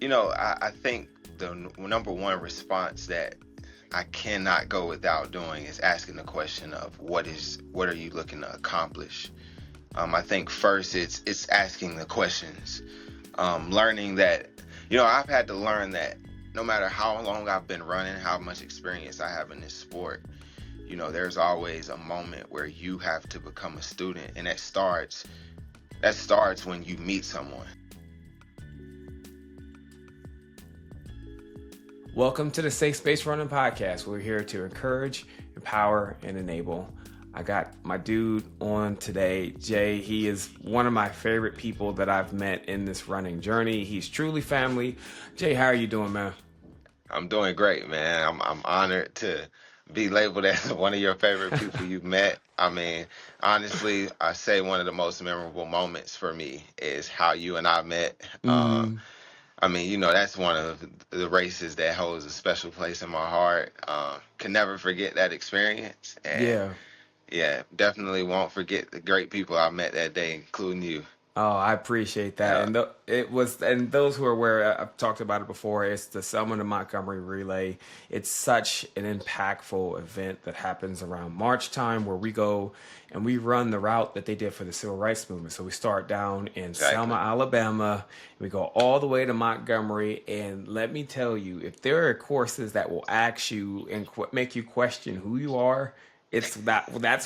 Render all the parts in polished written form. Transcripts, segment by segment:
I think the number one response that I cannot go without doing is asking the question of what are you looking to accomplish. I think first it's asking the questions, learning that I've had to learn that no matter how long I've been running, how much experience I have in this sport, there's always a moment where you have to become a student, and that starts when you meet someone. Welcome to the Safe Space Running Podcast. We're here to encourage, empower, and enable. I got my dude on today, Jay. He is one of my favorite people that I've met in this running journey. He's truly family. Jay, how are you doing, man? I'm doing great, man. I'm honored to be labeled as one of your favorite people you've met. I mean, honestly, I say one of the most memorable moments for me is how you and I met. Mm, I mean, that's one of the races that holds a special place in my heart. Can never forget that experience. And yeah. yeah, definitely won't forget the great people I met that day, including you. Oh, I appreciate that. Yeah, And those who are aware, I've talked about it before. It's the Selma to Montgomery Relay. It's such an impactful event that happens around March time, where we go and we run the route that they did for the Civil Rights Movement. So we start down in Selma, exactly. Alabama, and we go all the way to Montgomery. And let me tell you, if there are courses that will ask you and make you question who you are, that's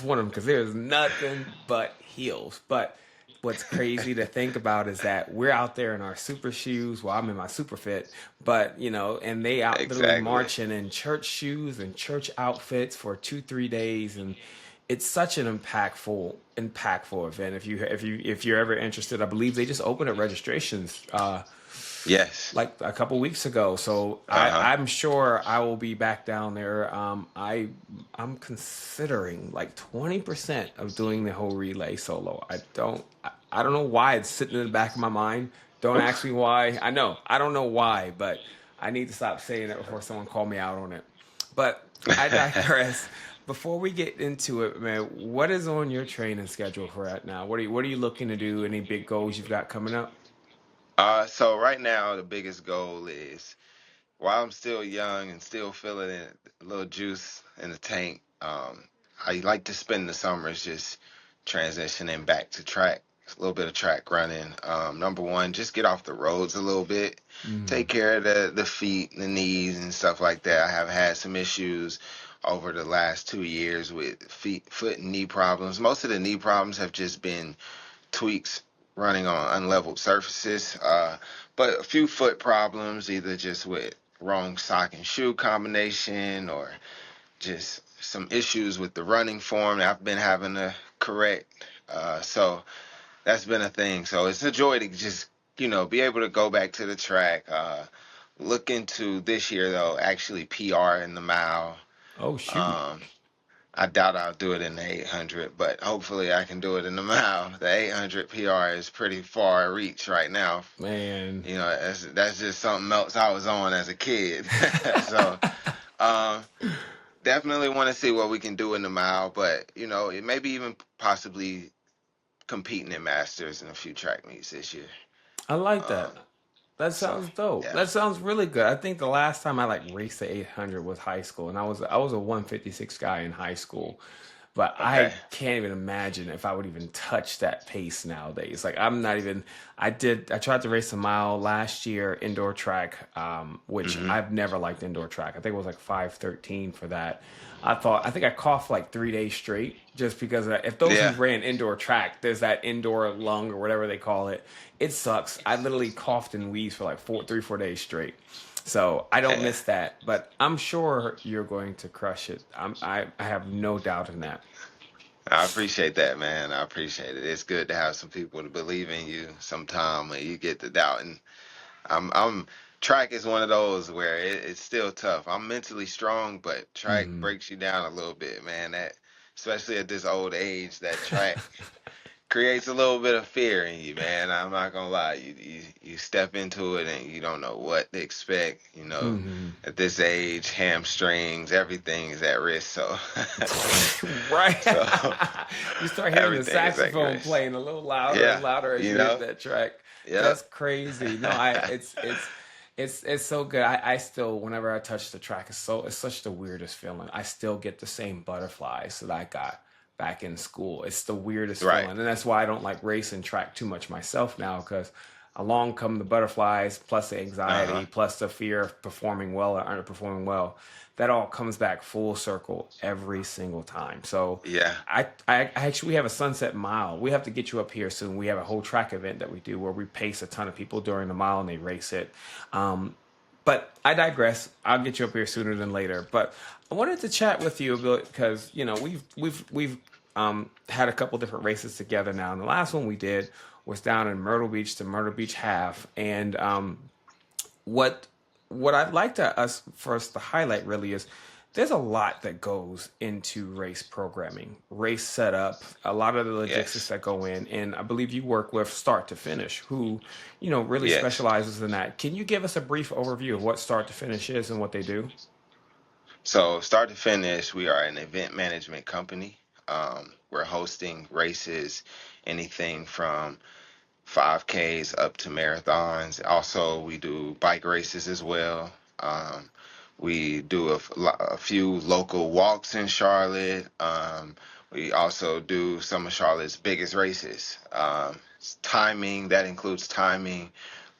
one of them, because there's nothing but hills. But what's crazy to think about is that we're out there in our super shoes. Well, I'm in my super fit, but and they out literally Exactly. marching in church shoes and church outfits for 2-3 days, and it's such an impactful event. If you're ever interested, I believe they just opened up registrations Yes. like a couple weeks ago. So Uh-huh. I'm sure I will be back down there. I'm considering like 20% of doing the whole relay solo. I don't know why it's sitting in the back of my mind. Don't ask me why. I don't know why, but I need to stop saying it before someone call me out on it. But I digress. Before we get into it, man, what is on your training schedule for right now? What are you looking to do? Any big goals you've got coming up? So right now the biggest goal is, while I'm still young and still feeling it, a little juice in the tank, I like to spend the summers just transitioning back to track, a little bit of track running. Number one, just get off the roads a little bit, take Mm. care of the feet, the knees, and stuff like that. I have had some issues over the last 2 years with foot and knee problems. Most of the knee problems have just been tweaks running on unleveled surfaces, but a few foot problems, either just with wrong sock and shoe combination or just some issues with the running form that I've been having to correct. So that's been a thing. So it's a joy to just, be able to go back to the track. Look into this year, though, actually PR in the mile. Oh shoot. Um, I doubt I'll do it in the 800, but hopefully I can do it in the mile. The 800 PR is pretty far reach right now. Man. That's just something else I was on as a kid. So, um, definitely want to see what we can do in the mile, but it maybe even possibly competing in masters and a few track meets this year. I like Um, that. That so sounds dope. yeah, That sounds really good. I think the last time I like raced the 800 was high school, and I was a 156 guy in high school. But okay, I can't even imagine if I would even touch that pace nowadays. Like I'm not even. I tried to race a mile last year indoor track, which hmm I've never liked indoor track. I think it was like 5:13 for that. I think I coughed like 3 days straight just because if those who yeah, ran indoor track, there's that indoor lung or whatever they call it. It sucks. I literally coughed and wheezed for like 4 days straight. So I don't yeah. miss that, but I'm sure you're going to crush it. I have no doubt in that. I appreciate that, man. I appreciate it. It's good to have some people to believe in you sometime when you get the doubt. And I'm track is one of those where it's still tough. I'm mentally strong, but track Mm. breaks you down a little bit, man. That especially at this old age, that track creates a little bit of fear in you, man. I'm not gonna lie. You step into it and you don't know what to expect. Hmm. At this age, hamstrings, everything is at risk. So, Right. so You start hearing the everything is at saxophone risk. playing a little louder and Yeah, louder as you you hit know. that track. Yep. That's crazy. No, I it's It's so good. I still, whenever I touch the track, it's such the weirdest feeling. I still get the same butterflies that I got back in school. It's the weirdest Right. feeling, and that's why I don't like racing track too much myself now, because along come the butterflies, plus the Uh-huh. anxiety, plus the fear of performing well or underperforming well. That all comes back full circle every single time. So Yeah. I actually, we have a sunset mile. We have to get you up here soon. We have a whole track event that we do where we pace a ton of people during the mile and they race it. Um, but I digress. I'll get you up here sooner than later. But I wanted to chat with you a bit because we've had a couple different races together now, and the last one we did was down in Myrtle Beach, the Myrtle Beach Half, and what what I'd like to us for us to highlight really is there's a lot that goes into race programming, race setup, a lot of the logistics Yes. that go in, and I believe you work with Start to Finish, who really Yes. specializes in that. Can you give us a brief overview of what Start to Finish is and what they do? So, start to finish, we are an event management company. We're hosting races, anything from 5Ks up to marathons. Also, we do bike races as well. We do a few local walks in Charlotte. We also do some of Charlotte's biggest races. Timing, that includes timing,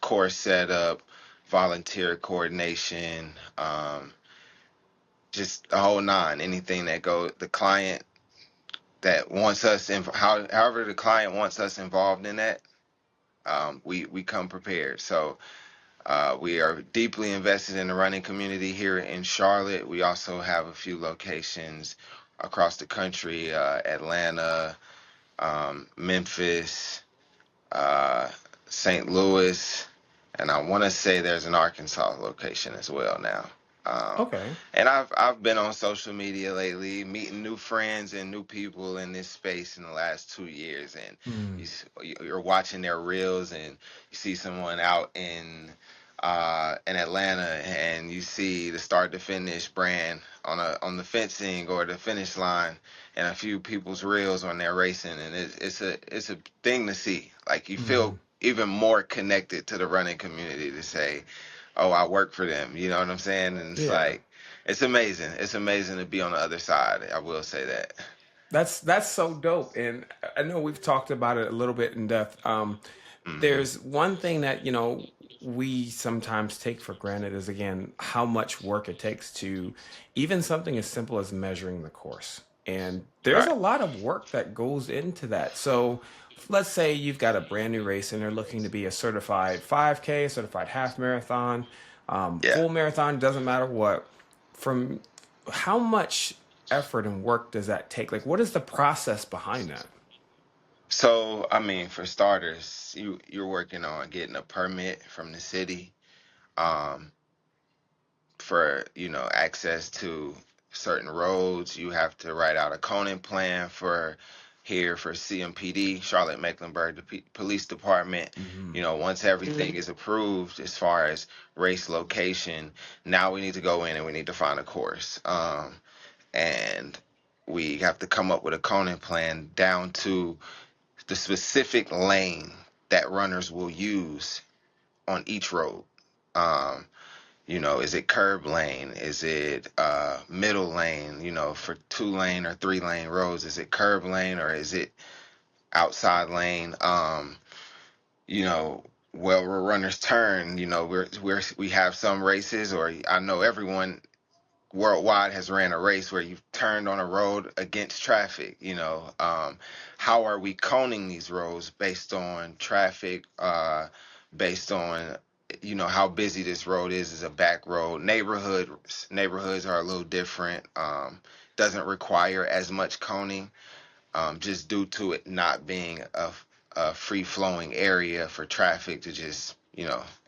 course setup, volunteer coordination, just the whole nine. Anything that the client that wants us in, however the client wants us involved in that, we come prepared. So we are deeply invested in the running community here in Charlotte. We also have a few locations across the country: Atlanta, Memphis, uh, St. Louis, and I want to say there's an Arkansas location as well now. Um, Okay. and I've been on social media lately, meeting new friends and new people in this space in the last 2 years, and Mm, you're watching their reels, and you see someone out in Atlanta, and you see the start to finish brand on the fencing or the finish line, and a few people's reels when they're racing, and it's a thing to see. Like you feel mm, even more connected to the running community to say, "Oh, I work for them." You know what I'm saying? And it's yeah. like it's amazing. It's amazing to be on the other side. I will say that. That's so dope, and I know we've talked about it a little bit in depth. Hmm. There's one thing that we sometimes take for granted is again how much work it takes to even something as simple as measuring the course, and there's a Right. lot of work that goes into that. So let's say you've got a brand new race and they're looking to be a certified 5K, certified half marathon, Yeah. full marathon, doesn't matter what. From how much effort and work does that take? Like, what is the process behind that? So, I mean, for starters, you're working on getting a permit from the city. Um, for access to certain roads, you have to write out a coning plan for here for CMPD, Charlotte Mecklenburg Police Department. Hmm. Once everything is approved as far as race location, now we need to go in and we need to find a course. And we have to come up with a coning plan down to the specific lane that runners will use on each road. Um, is it curb lane? Is it middle lane? For 2 lane or 3 lane roads, is it curb lane or is it outside lane? You know, where runners turn. We have some races, or I know everyone worldwide has ran a race where you've turned on a road against traffic. How are we coning these roads based on traffic, based on how busy this road is a back road. Neighborhoods are a little different. Doesn't require as much coning, just due to it not being a free flowing area for traffic to just,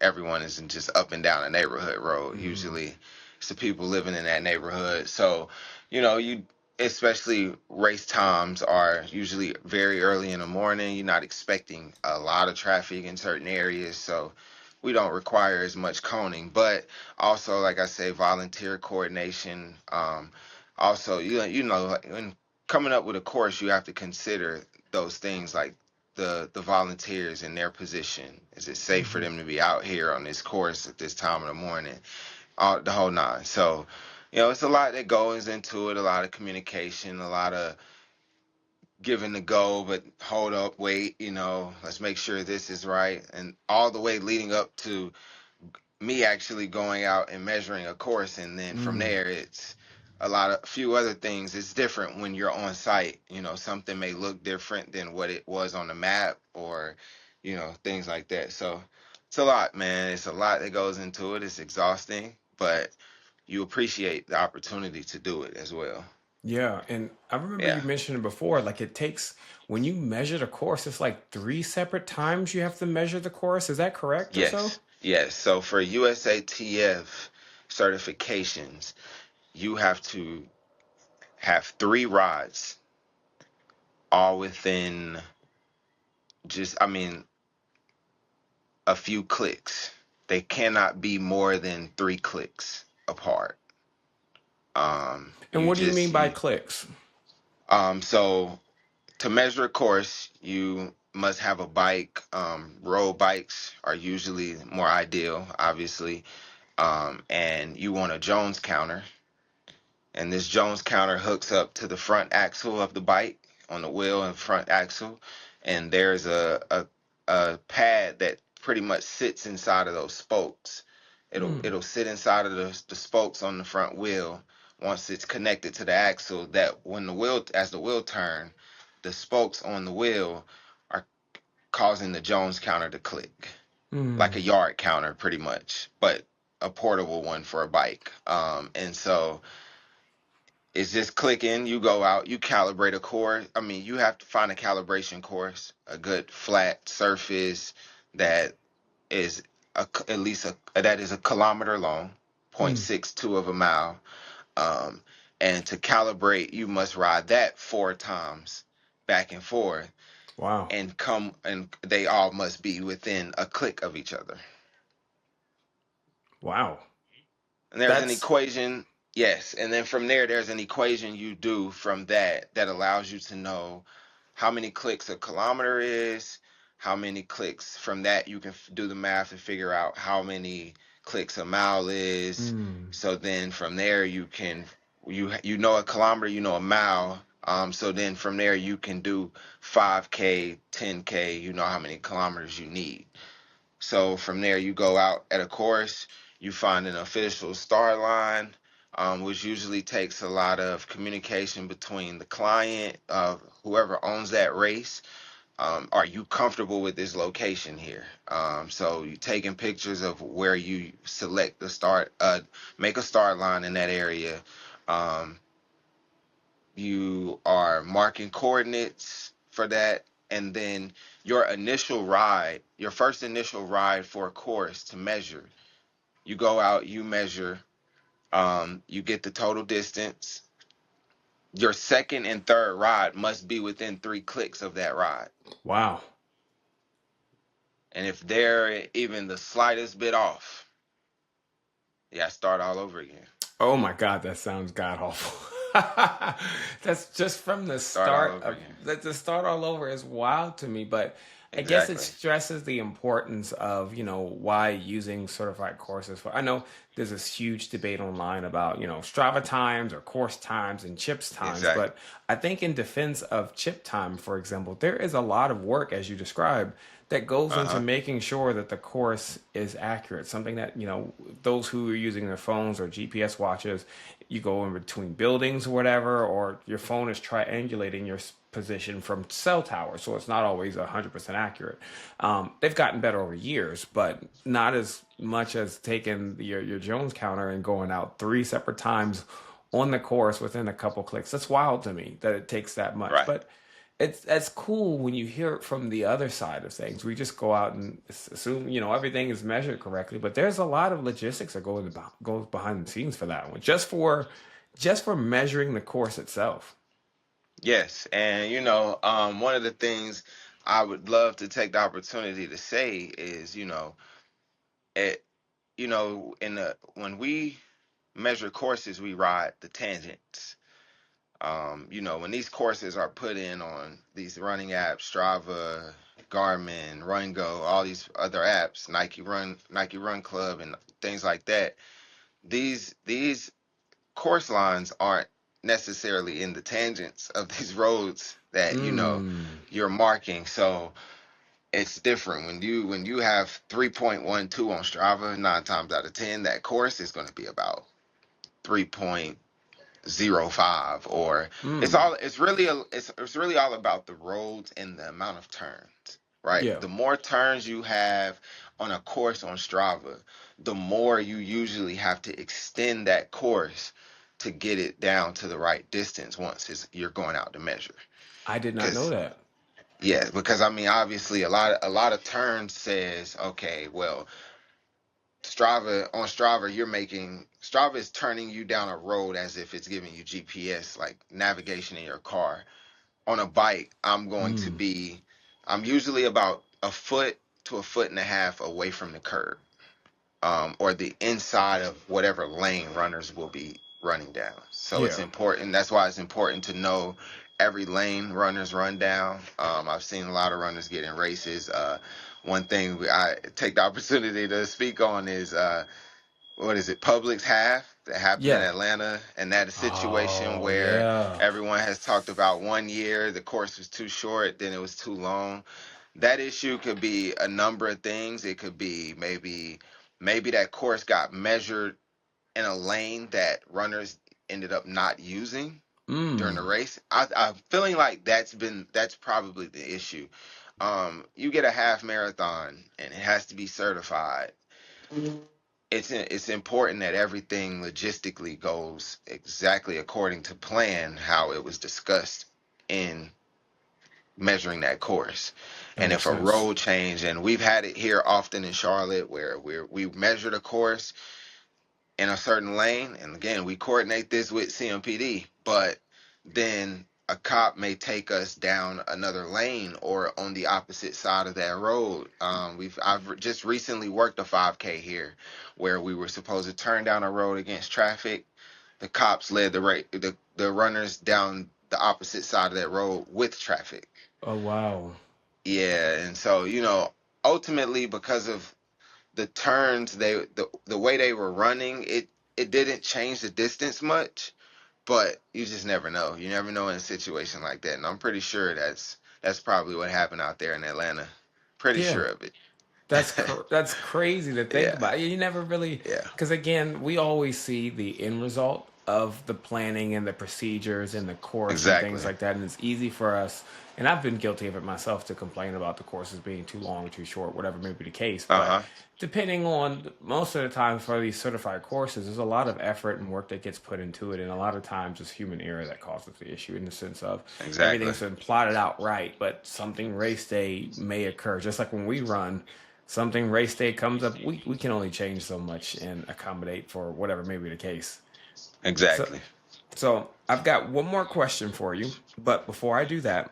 everyone isn't just up and down a neighborhood road. Hmm. Usually it's the people living in that neighborhood. So, you, especially race times are usually very early in the morning. You're not expecting a lot of traffic in certain areas. So, we don't require as much coning, but also, like I say, volunteer coordination. Also, like, when coming up with a course, you have to consider those things like the volunteers in their position. Is it safe for Hmm. them to be out here on this course at this time of the morning? All the whole nine. So, it's a lot that goes into it. A lot of communication, a lot of giving the go, but hold up, wait. Let's make sure this is right, and all the way leading up to me actually going out and measuring a course, and then from Mm. there it's a few other things. It's different when you're on site. Something may look different than what it was on the map, or things like that. So it's a lot, man. It's a lot that goes into it. It's exhausting, but you appreciate the opportunity to do it as well. Yeah, and I remember Yeah. you mentioned before, like it takes when you measure the course, it's like three separate times you have to measure the course. Is that correct or so? Yes. So for USATF certifications, you have to have three rides, all within just, I mean, a few clicks. They cannot be more than 3 clicks apart. And You what do you mean just by you clicks? so to measure a course, you must have a bike. Road bikes are usually more ideal, obviously. And you want a Jones counter, and this Jones counter hooks up to the front axle of the bike on the wheel and front axle, and there's a pad that pretty much sits inside of those spokes. It'll Mm. sit inside of the spokes on the front wheel once it's connected to the axle. That when the wheel turn, the spokes on the wheel are causing the Jones counter to click, like Mm. a yard counter pretty much, but a portable one for a bike. And so it's just clicking. You go out, you calibrate a course. I mean, you have to find a calibration course, a good flat surface that is at least that is a kilometer long, Mm. 0.62 of a mile. Um, and to calibrate, you must ride that 4 times back and forth, Wow. and they all must be within a click of each other. Wow. And there's an That's equation, yes. And then from there, there's an equation you do from that allows you to know how many clicks a kilometer is, how many clicks from that you can do the math and figure out how many clicks a mile is. mm. So then from there, you know a kilometer, you know a mile. So then from there, you can do 5K, 10K, you know how many kilometers you need. So from there, you go out at a course, you find an official start line, which usually takes a lot of communication between the client, whoever owns that race. Are you comfortable with this location here? So you taking pictures of where you select the start, make a start line in that area. Um, you are marking coordinates for that, and then your first initial ride for a course to measure, you go out, you measure, you get the total distance. Your second and third ride must be within 3 clicks of that ride, Wow. and if they're even the slightest bit off, yeah, start all over again. Oh my God, that sounds god awful. That's just from the Start all start over of again. that the start all over is wild to me, but I guess it Exactly. stresses the importance of, why using certified courses for. I know there's this huge debate online about, Strava times or course times and chips times, Exactly. but I think in defense of chip time, for example, there is a lot of work, as you described, that goes into Uh-huh. making sure that the course is accurate. Something that, those who are using their phones or GPS watches, you go in between buildings or whatever, or your phone is triangulating your position from cell towers, so it's not always 100% accurate. They've gotten better over years, but not as much as taking your Jones counter and going out three separate times on the course within a couple clicks. That's wild to me that it takes that much. Right. But it's cool when you hear it from the other side of things. We just go out and assume everything is measured correctly, but there's a lot of logistics that goes behind the scenes for that one, just for measuring the course itself. Yes, and one of the things I would love to take the opportunity to say is, it, in the when we measure courses, we ride the tangents. When these courses are put in on these running apps, Strava, Garmin, Run Go, all these other apps, Nike Run Club, and things like that, these course lines aren't necessarily in the tangents of these roads that Mm. you're marking. So it's different when you have 3.12 on Strava. 9 times out of 10, that course is going to be about 3.05, or Mm. it's really all about the roads and the amount of turns, right? Yeah. The more turns you have on a course on Strava, the more you usually have to extend that course to get it down to the right distance once you're going out to measure. I did not know Because that. yeah, because I mean, obviously, a lot of turns says, okay, well, Strava, Strava is turning you down a road as if it's giving you GPS, like navigation in your car. On a bike, Mm. I'm usually about a foot to a foot and a half away from the curb, or the inside of whatever lane runners will be running down. So it's Yeah. important. That's why it's important to know every lane runners run down. I've seen a lot of runners get in races. One thing I take the opportunity to speak on is, what is it, Publix half that happened in Yeah. Atlanta, and that is a situation Oh, where yeah. everyone has talked about one year, the course was too short, then it was too long. That issue could be a number of things. It could be maybe that course got measured in a lane that runners ended up not using during the Mm. race. I'm feeling like that's probably the issue. You get a half marathon and it has to be certified. It's important that everything logistically goes exactly according to plan, how it was discussed in measuring that course. That And makes if a sense. road change, and we've had it here often in Charlotte where we measured a course in a certain lane, and again, we coordinate this with CMPD, but then a cop may take us down another lane or on the opposite side of that road. I've just recently worked a 5K here where we were supposed to turn down a road against traffic. The cops led the runners down the opposite side of that road with traffic. Oh, wow. Yeah, and so ultimately, because of the turns, the way they were running, it didn't change the distance much, but you just never know. You never know in a situation like that, and I'm pretty sure that's probably what happened out there in Atlanta. Pretty Yeah. sure of it. That's crazy to think Yeah, about. You never really, yeah, because again, we always see the end result of the planning and the procedures and the course and things exactly. like that, and it's easy for us. And I've been guilty of it myself to complain about the courses being too long or too short, whatever may be the case. Uh But huh. depending on most of the time for these certified courses, there's a lot of effort and work that gets put into it, and a lot of times it's human error that causes the issue in the sense of Exactly. everything's been plotted out right, but something race day may occur. Just like when we run, something race day comes up, we can only change so much and accommodate for whatever may be the case. So, Exactly. so I've got one more question for you, but before I do that,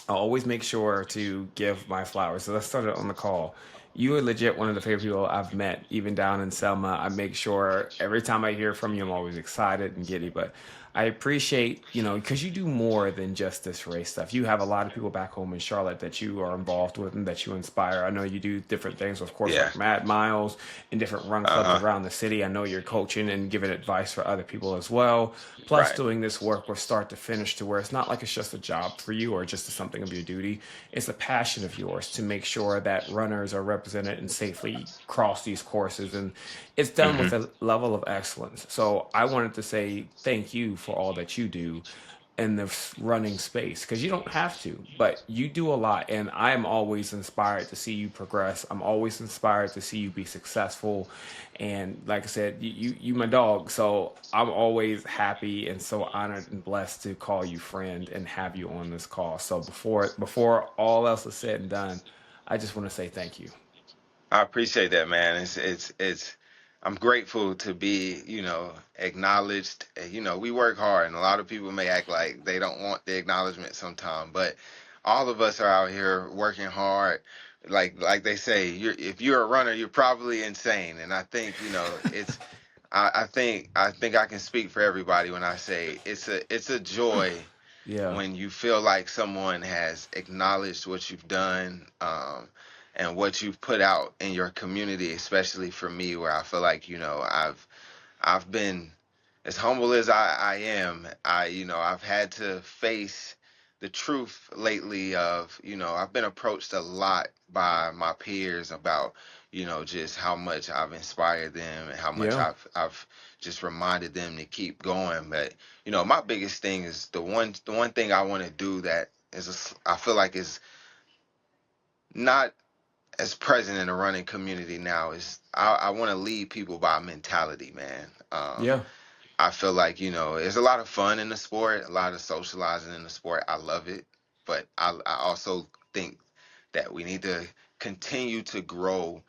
I'll always make sure to give my flowers. So let's start it on the call. You are legit one of the favorite people I've met, even down in Selma. I make sure every time I hear from you, I'm always excited and giddy. But I appreciate, because you do more than just this race stuff. You have a lot of people back home in Charlotte that you are involved with and that you inspire. I know you do different things, of course, Yeah. like Mad Miles and different run Uh clubs huh. around the city. I know you're coaching and giving advice for other people as well. Plus, Right. doing this work with start to finish to where it's not like it's just a job for you or just something of your duty. It's a passion of yours to make sure that runners are represented and safely cross these courses. And it's done with Mhm. a level of excellence. So I wanted to say thank you for all that you do in the running space because you don't have to, but you do a lot. And I'm always inspired to see you progress. I'm always inspired to see you be successful. And like I said, you my dog. So I'm always happy and so honored and blessed to call you friend and have you on this call. So before all else is said and done, I just want to say thank you. I appreciate that, man. I'm grateful to be, acknowledged. We work hard, and a lot of people may act like they don't want the acknowledgement sometimes, but all of us are out here working hard. Like they say, if you're a runner, you're probably insane. And I think, I think I can speak for everybody when I say it's a joy Yeah. when you feel like someone has acknowledged what you've done, and what you've put out in your community, especially for me, where I feel like, I've been as humble as I am. I've had to face the truth lately of, I've been approached a lot by my peers about, just how much I've inspired them and how much Yeah. I've just reminded them to keep going. But, my biggest thing is the one thing I want to do that I feel like is not as present in the running community now is I want to lead people by mentality, man. Yeah. I feel like, there's a lot of fun in the sport, a lot of socializing in the sport. I love it. But I also think that we need to continue to grow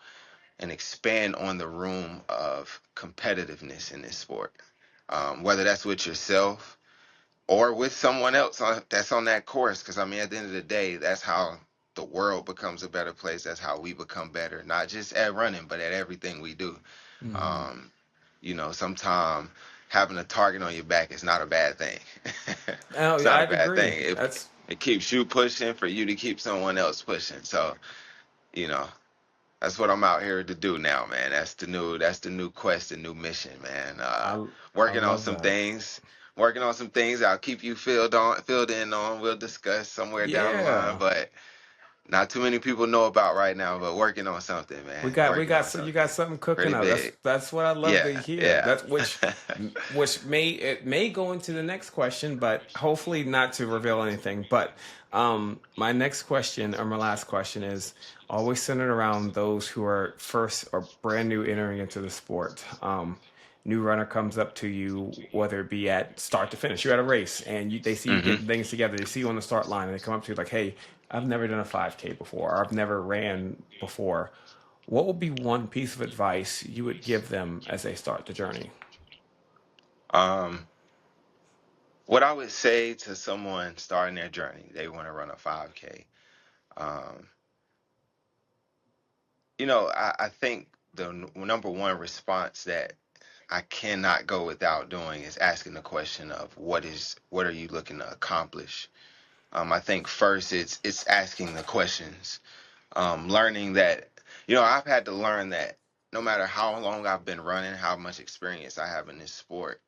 and expand on the room of competitiveness in this sport. Whether that's with yourself or with someone else that's on that course. Because, I mean, at the end of the day, that's how the world becomes a better place. That's how we become better, not just at running, but at everything we do. Hmm. Um, Sometimes having a target on your back is not a bad thing. Oh, It's yeah, not a I'd bad agree. thing. It That's it keeps you pushing for you to keep someone else pushing. So, you know, that's what I'm out here to do now, man. That's the new quest, the new mission, man. I I Working on love some that. things. Working on some things I'll keep you filled in on. We'll discuss somewhere down the line, Yeah. but not too many people know about right now, but working on something, We man. got we Working got on so you got something something cooking pretty up. That's big. that's what I love to Yeah, hear. yeah. That's which may go into the next question, but hopefully not to reveal anything. But my next question or my last question is always centered around those who are first or brand new entering into the sport. New runner comes up to you, whether it be at start to finish, you're at a race and they see you Hmm. getting things together. They see you on the start line and they come up to you like, "Hey, I've never done a 5K before, or I've never ran before." What would be one piece of advice you would give them as they start the journey? Um, what I would say to someone starting their journey, they want to run a 5K. Um, I think the number one response that I cannot go without doing is asking the question of what are you looking to accomplish? I think first it's asking the questions, learning that I've had to learn that no matter how long I've been running, how much experience I have in this sport,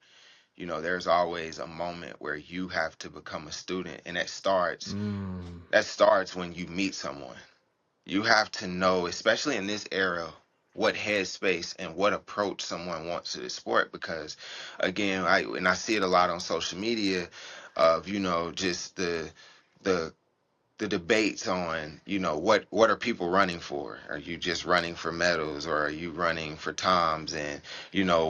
there's always a moment where you have to become a student, and that starts Mm, that starts when you meet someone. You have to know, especially in this era, what headspace and what approach someone wants to the sport. Because, again, I see it a lot on social media of just the the debates on what are people running for? Are you just running for medals, or are you running for toms? And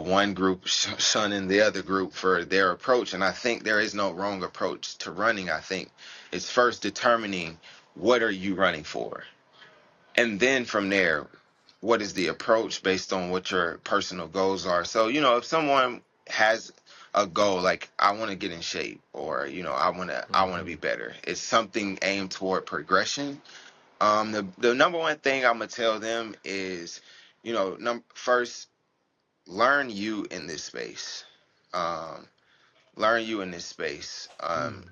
one group shunning the other group for their approach. And I think there is no wrong approach to running. I think it's first determining what are you running for, and then from there, what is the approach based on what your personal goals are. So if someone has a goal like I want to get in shape, or I want to be better, it's something aimed toward progression. The number one thing I'm gonna tell them is, first, learn you in this space. um, Learn you in this space. mm,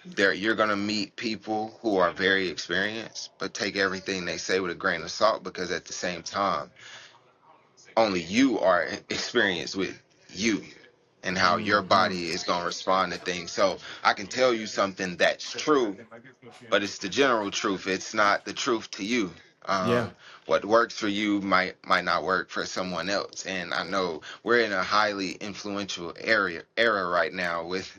There, you're gonna meet people who are very experienced, but take everything they say with a grain of salt, because at the same time, only you are experienced with you and how your mm-hmm. body is gonna respond to things. So I can tell you something that's true, but it's the general truth. It's not the truth to you. Yeah. What works for you might not work for someone else. And I know we're in a highly influential era right now with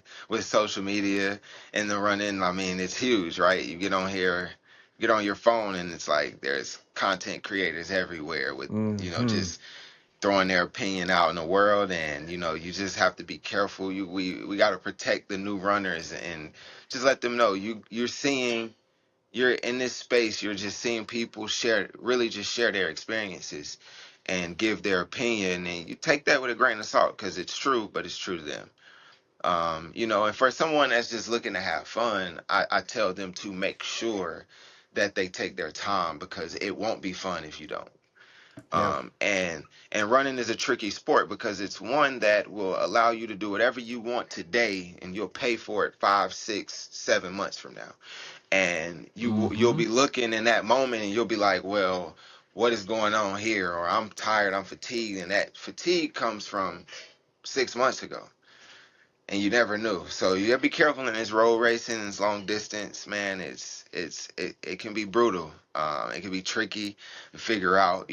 social media and the run-in. I mean, it's huge, right? You get on here, get on your phone, and it's like there's content creators everywhere with Mm-hmm. just throwing their opinion out in the world. And you just have to be careful. We got to protect the new runners and just let them know you're in this space. You're just seeing people really just share their experiences and give their opinion, and you take that with a grain of salt, because it's true, but it's true to them. And for someone that's just looking to have fun, I tell them to make sure that they take their time, because it won't be fun if you don't. Yeah. And running is a tricky sport because it's one that will allow you to do whatever you want today, and you'll pay for it 5, 6, 7 months from now. And you'll Mm-hmm. be looking in that moment, and you'll be like, well, what is going on here? Or I'm tired, I'm fatigued, and that fatigue comes from 6 months ago, and you never knew. So you gotta be careful in this road racing and this long distance, man. It can be brutal. It can be tricky to figure out,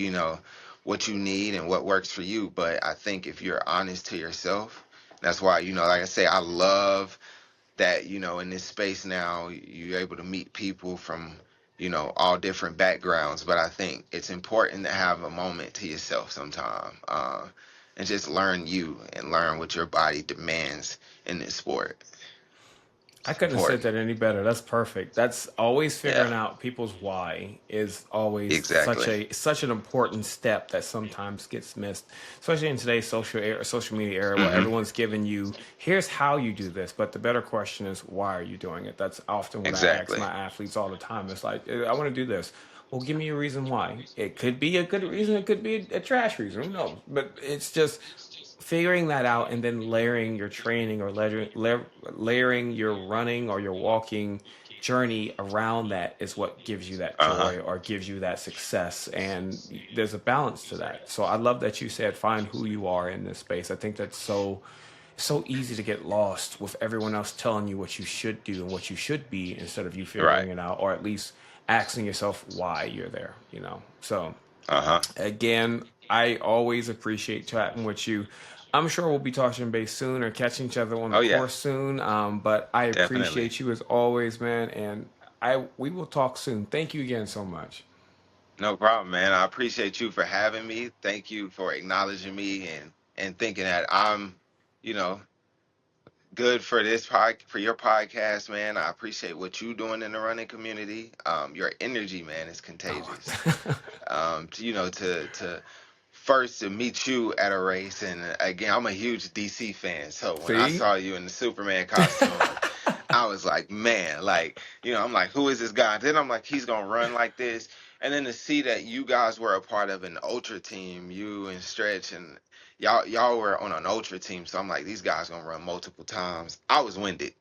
what you need and what works for you. But I think if you're honest to yourself, that's why, like I say, I love that, in this space now you're able to meet people from, all different backgrounds. But I think it's important to have a moment to yourself sometime, and just learn you and learn what your body demands in this sport. I It's couldn't have said important. that any better. That's perfect. That's always Yeah, figuring out people's why is always exactly. such an important step that sometimes gets missed, especially in today's social media era where Hmm. everyone's giving you here's how you do this, but the better question is why are you doing it? That's often what I ask Exactly. my athletes all the time. It's like I want to do this. Well, give me a reason why. It could be a good reason. It could be a trash reason. Who knows? But it's just figuring that out and then layering your training or layering your running or your walking journey around that is what gives you that Uh-huh. joy or gives you that success. And there's a balance to that. So I love that you said find who you are in this space. I think that's so easy to get lost with everyone else telling you what you should do and what you should be instead of you Right. figuring it out or at least asking yourself why you're there. So Uh-huh. again, I always appreciate chatting with you. I'm sure we'll be touching base soon or catching each other on the Oh yeah, course soon. But I definitely. appreciate you as always, man. And we will talk soon. Thank you again so much. No problem, man. I appreciate you for having me. Thank you for acknowledging me and thinking that I'm, you know, good for for your podcast, man. I appreciate what you doing in the running community. Your energy, man, is contagious. Oh. To first to meet you at a race, and again, I'm a huge DC fan. So when I See? saw you in the Superman costume, I was like, man, like, I'm like, who is this guy? Then I'm like, he's gonna run like this. And then to see that you guys were a part of an ultra team, you and Stretch, and y'all were on an ultra team. So I'm like, these guys gonna run multiple times. I was winded.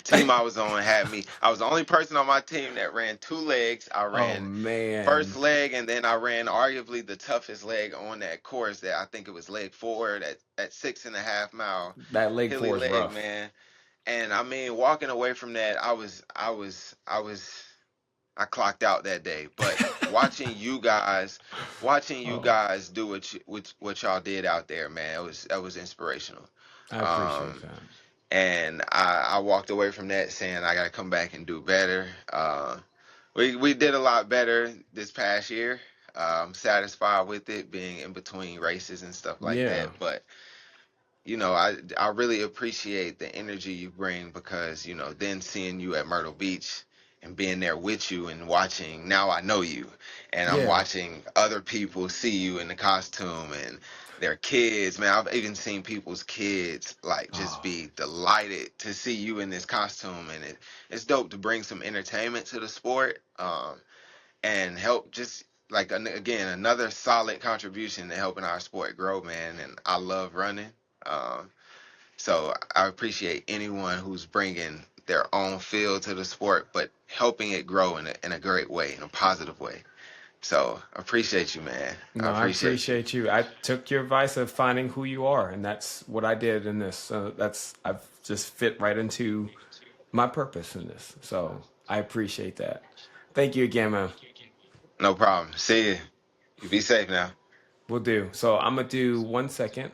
Team I was on had me. I was the only person on my team that ran 2 legs. I Oh ran first man. leg, and then I ran arguably the toughest leg on that course. That I think it was leg 4, that 6.5 mile That leg hilly four is leg, rough. man. And I mean, walking away from that, I clocked out that day. But watching you Oh, guys do what y'all did out there, man, that was inspirational. I appreciate Um, that. and I walked away from that saying I got to come back and do better. We did a lot better this past year. I'm satisfied with it being in between races and stuff like Yeah. that. But I really appreciate the energy you bring because then seeing you at Myrtle Beach and being there with you and watching, now I know you, and I'm Yeah. watching other people see you in the costume and their kids. Man, I've even seen people's kids like just Oh, be delighted to see you in this costume, and it's dope to bring some entertainment to the sport, and help just like again another solid contribution to helping our sport grow, man. And I love running. Um, so I appreciate anyone who's bringing their own feel to the sport, but helping it grow in a great way, in a positive way. So I appreciate you, man. I no, I appreciate you. appreciate you. I took your advice of finding who you are, and that's what I did in this. I've just fit right into my purpose in this. So I appreciate that. Thank you again, man. No problem. See you. You be safe now. We'll do. So I'm gonna do 1 second.